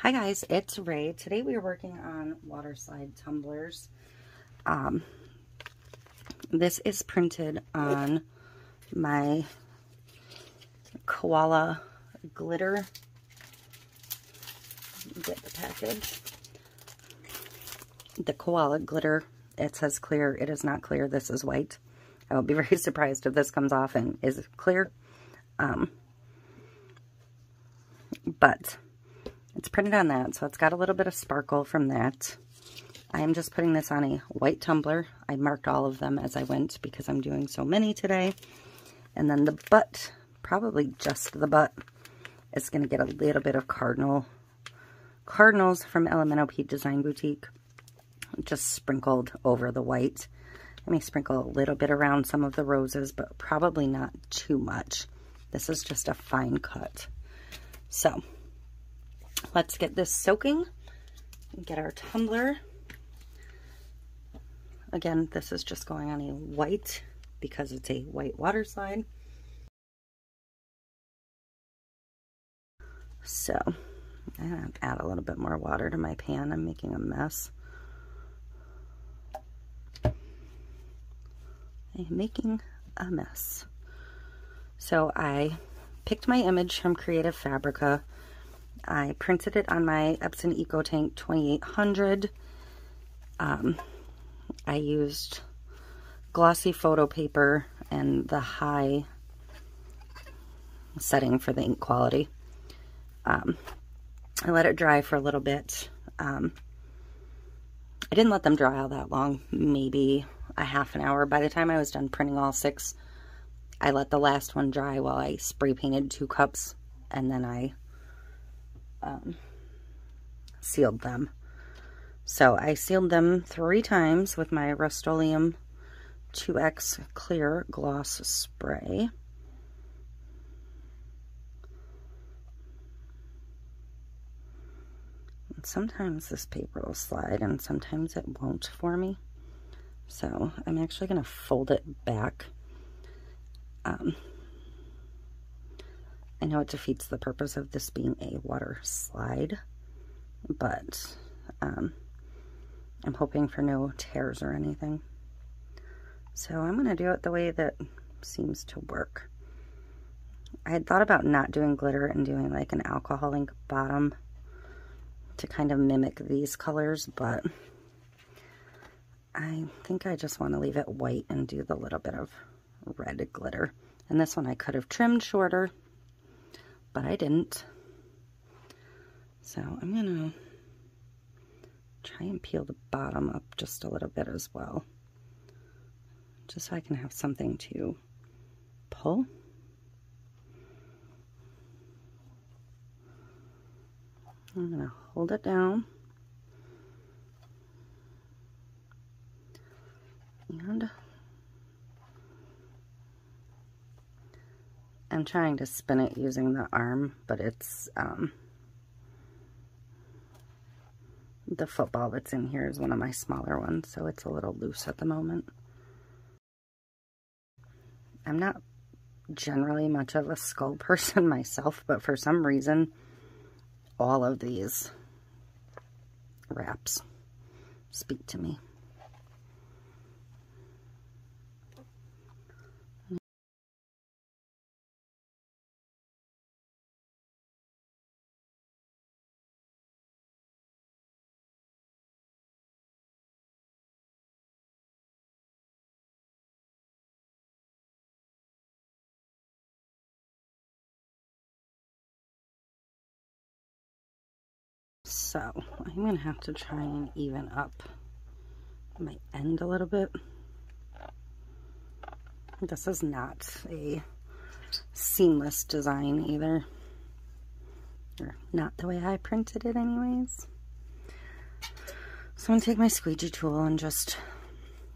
Hi guys, it's Ray. Today we are working on Waterslide tumblers. This is printed on my Koala glitter. Get the package. The Koala glitter, it says clear. It is not clear. This is white. I will be very surprised if this comes off and is clear. But it's printed on that, so it's got a little bit of sparkle from that. I am just putting this on a white tumbler. I marked all of them as I went because I'm doing so many today. And then the butt, probably just the butt, is going to get a little bit of cardinals from LMNOP Design Boutique, just sprinkled over the white. I may sprinkle a little bit around some of the roses, but probably not too much. This is just a fine cut. So let's get this soaking and get our tumbler. Again, this is just going on a white because it's a white water slide. So I'm going to add a little bit more water to my pan. I'm making a mess. I'm making a mess. So I picked my image from Creative Fabrica. I printed it on my Epson EcoTank 2800. I used glossy photo paper and the high setting for the ink quality. I let it dry for a little bit. I didn't let them dry all that long, maybe a half an hour. By the time I was done printing all 6, I let the last one dry while I spray painted 2 cups, and then I sealed them. So I sealed them 3 times with my Rust-Oleum 2X clear gloss spray. And sometimes this paper will slide and sometimes it won't for me. So I'm actually going to fold it back. I know it defeats the purpose of this being a water slide, but I'm hoping for no tears or anything. So I'm going to do it the way that seems to work. I had thought about not doing glitter and doing like an alcohol ink bottom to kind of mimic these colors, but I think I just want to leave it white and do the little bit of red glitter. And this one I could have trimmed shorter, but I didn't. So I'm going to try and peel the bottom up just a little bit as well, just so I can have something to pull. I'm going to hold it down and I'm trying to spin it using the arm, but it's the football that's in here is one of my smaller ones, so it's a little loose at the moment. I'm not generally much of a skull person myself, but for some reason, all of these wraps speak to me. So I'm going to have to try and even up my end a little bit. This is not a seamless design either, or not the way I printed it anyways. So I'm going to take my squeegee tool and just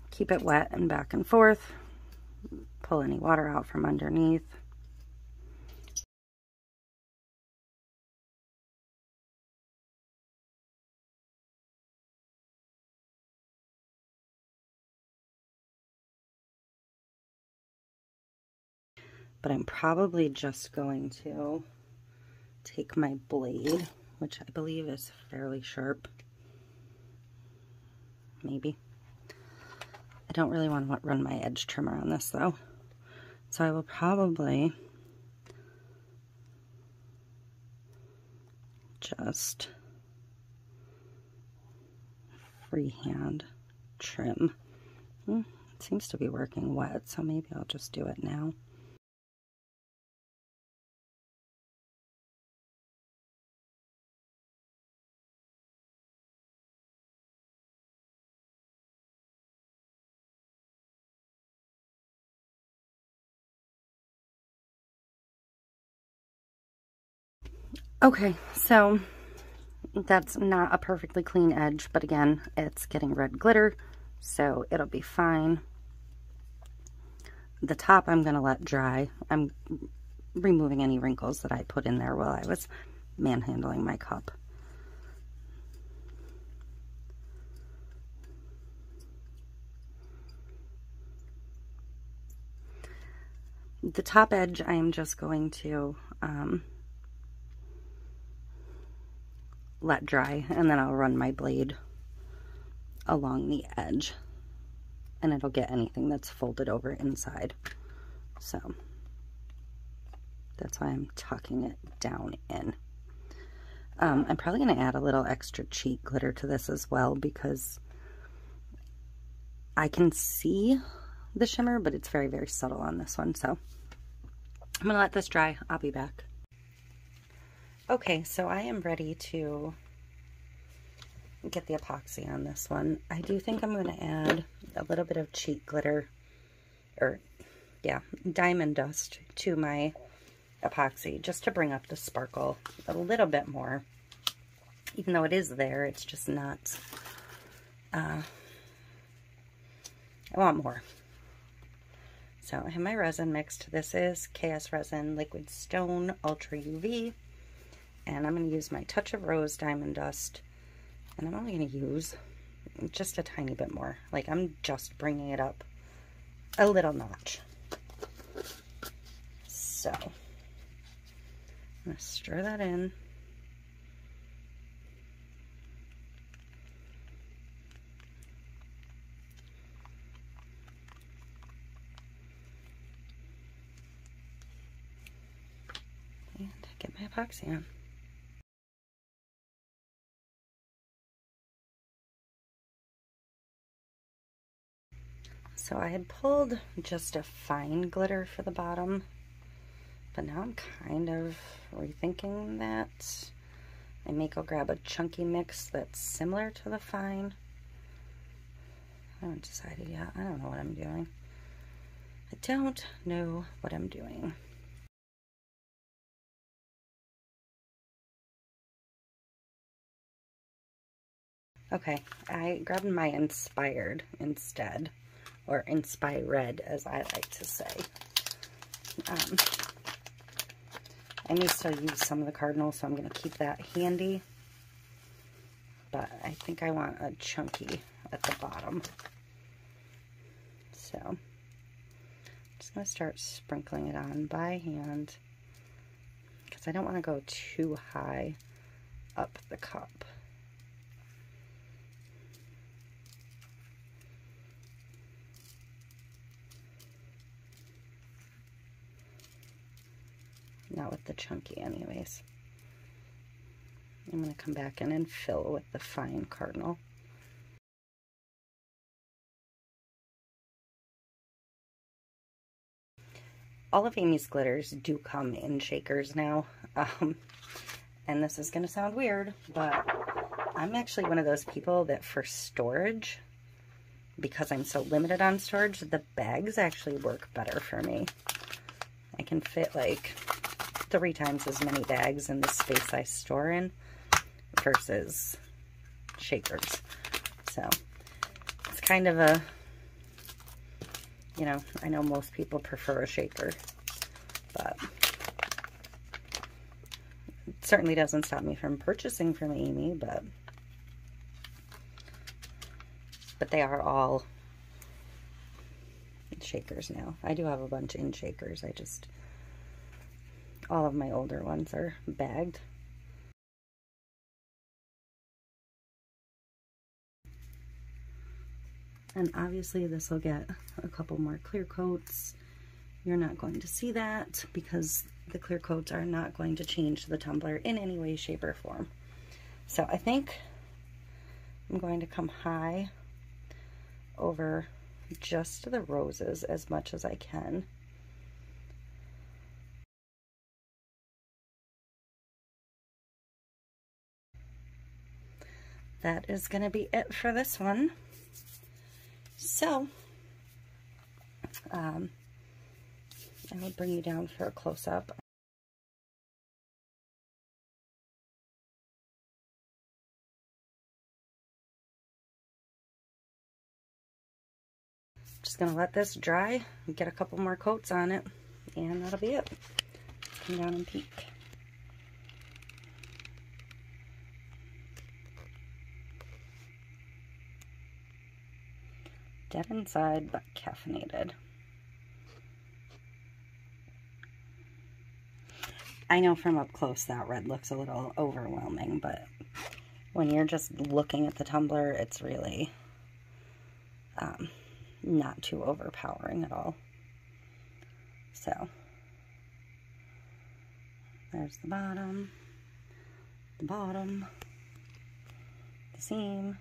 keep it wet and back and forth, pull any water out from underneath. But I'm probably just going to take my blade which I believe is fairly sharp. Maybe. I don't really want to run my edge trimmer on this though. So I will probably just freehand trim. It seems to be working wet, so maybe I'll just do it now. Okay, so that's not a perfectly clean edge, but again, it's getting red glitter, so it'll be fine. The top I'm going to let dry. I'm removing any wrinkles that I put in there while I was manhandling my cup. The top edge I am just going to let dry, and then I'll run my blade along the edge, and it'll get anything that's folded over inside. So that's why I'm tucking it down in. I'm probably going to add a little extra cheek glitter to this as well, because I can see the shimmer, but it's very, very subtle on this one. So I'm going to let this dry. I'll be back. Okay, so I am ready to get the epoxy on this one. I do think I'm going to add a little bit of cheek glitter, or yeah, diamond dust to my epoxy, just to bring up the sparkle a little bit more. Even though it is there, it's just not, I want more. So I have my resin mixed. This is KS Resin Liquid Stone Ultra UV. And I'm going to use my Touch of Rose Diamond Dust. And I'm only going to use just a tiny bit more. Like, I'm just bringing it up a little notch. So, I'm going to stir that in. And get my epoxy on. So I had pulled just a fine glitter for the bottom, but now I'm kind of rethinking that. I may go grab a chunky mix that's similar to the fine. I haven't decided yet. I don't know what I'm doing. I don't know what I'm doing. Okay, I grabbed my Inspired instead. Or Inspired, as I like to say. I may still use some of the Cardinal, so I'm going to keep that handy. But I think I want a chunky at the bottom. So, I'm just going to start sprinkling it on by hand, because I don't want to go too high up the cup. Not with the chunky anyways. I'm going to come back in and fill with the fine Cardinal. All of Amy's glitters do come in shakers now. And this is going to sound weird, but I'm actually one of those people that for storage, because I'm so limited on storage, the bags actually work better for me. I can fit like 3 times as many bags in the space I store in versus shakers. So it's kind of a, you know, I know most people prefer a shaker, but it certainly doesn't stop me from purchasing from Amy, but they are all shakers now. I do have a bunch in shakers. All of my older ones are bagged. And obviously this will get a couple more clear coats. You're not going to see that because the clear coats are not going to change the tumbler in any way, shape, or form. So I think I'm going to come high over just the roses as much as I can. That is going to be it for this one. So, I will bring you down for a close-up. Just going to let this dry, get a couple more coats on it, and that'll be it. Come down and peek. Dead inside, but caffeinated. I know from up close that red looks a little overwhelming, but when you're just looking at the tumbler, it's really not too overpowering at all. So, there's the bottom, the seam,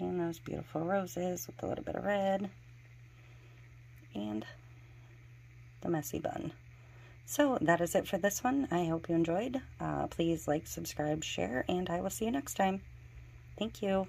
and those beautiful roses with a little bit of red, and the messy bun. So that is it for this one. I hope you enjoyed. Please like, subscribe, share, and I will see you next time. Thank you.